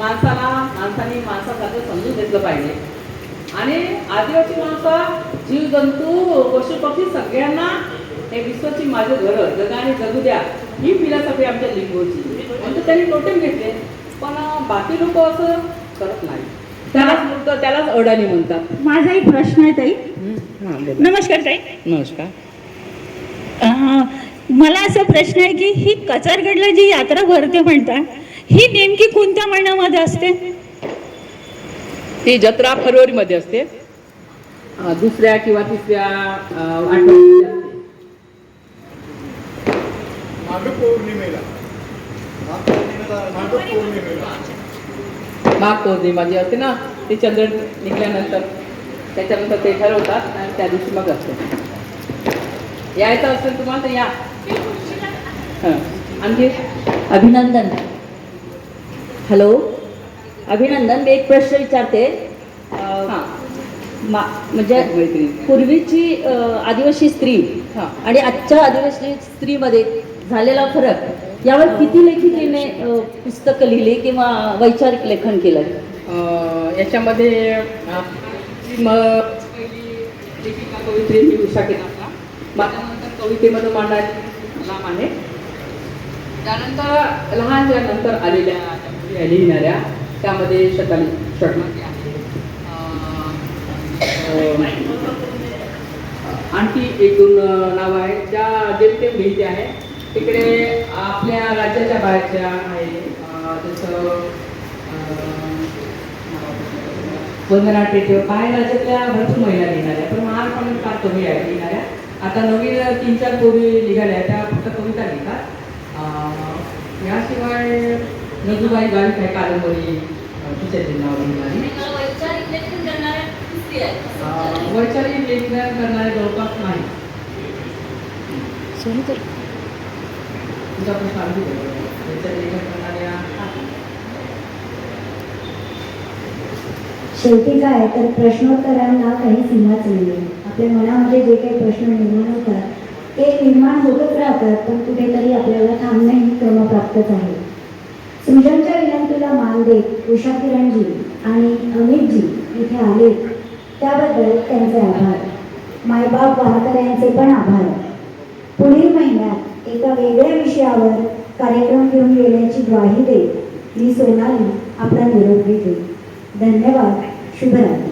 माणसाने माणसासारखं समजून घेतलं पाहिजे. आणि आदिवासी माणसं, जीवजंतू, पशुपक्षी सगळ्यांना हे विश्वाची माझं घर जगाने जगू द्या ही फिलॉसॉफी आमच्या लिंगोची. म्हणजे त्यांनी टोटेम घेतले, पण बाकी लोक असं करत नाही. त्यालाच अडाणी म्हणतात. माझा एक प्रश्न आहे ताई. नमस्कार ताई. नमस्कार. मला असा प्रश्न आहे की ही कचारगडला जी यात्रा भरते म्हणता, ही नेमकी कोणत्या महिन्यामध्ये असते? ती जत्रा फेब्रुवारीमध्ये असते, दुसऱ्या किंवा तिसऱ्या आठवड्यामध्ये असते. माघ पौर्णिमा जी असते ना, ते चंद्र निघाल्यानंतर त्याच्यानंतर ते ठरवतात आणि त्या दिवशी मग असते. यायचं असेल तुम्हाला तर या. आणखी अभिनंदन. हॅलो अभिनंदन, मी एक प्रश्न विचारते. म्हणजे पूर्वीची आदिवासी स्त्री आणि आजच्या आदिवासी स्त्रीमध्ये झालेला फरक, यावर किती लेखिकेने पुस्तकं लिहिली किंवा वैचारिक लेखन केलं? याच्यामध्ये लेखिका कवयित्री ही उषा केला. माझ्यानंतर कवितेमध्ये मांडायला माने. त्यानंतर लहानच्या नंतर आलेल्या लिहिणाऱ्या, त्यामध्ये शताली शर्माची आहे. आणखी एक दोन नावं आहेत ज्या जेमतेम लिहिते आहे. तिकडे आपल्या राज्याच्या बाहेरच्या आहे, जसं वंदना टेटे. बाहेर राज्यातल्या भरपूर महिला लिहिणाऱ्या, पण महाराष्ट्रामध्ये फार कमी आहे लिहिणाऱ्या. आता नवीन 3-4 पोरी निघाल्या, त्या फक्त कविता लिहितात. याशिवाय नजूबाई गावी काय कादंबरी तिच्या चिन्हावर लिहिणारी. वैचारिक लेखन करणारे जवळपास नाही. तुझा प्रश्न अगदी वैचारिक लेखन करणाऱ्या. शेवटी काय तर प्रश्नोत्तरांना काही सीमाच नाही. आपल्या मनामध्ये जे काही प्रश्न निर्माण होतात ते निर्माण होतच राहतात, पण कुठेतरी आपल्याला थांबणं ही क्रमप्राप्तच आहे. सृजनच्या विनंतीला मान देत उषा किरणजी आणि अमितजी इथे आले, त्याबद्दल त्यांचे आभार. मायबाप वारकऱ्यांचे पण आभार. पुढील महिन्यात एका वेगळ्या विषयावर कार्यक्रम घेऊन येण्याची ग्वाही देत मी सोनाली आपला निरोप घेते. धन्यवाद. शुभरात्री.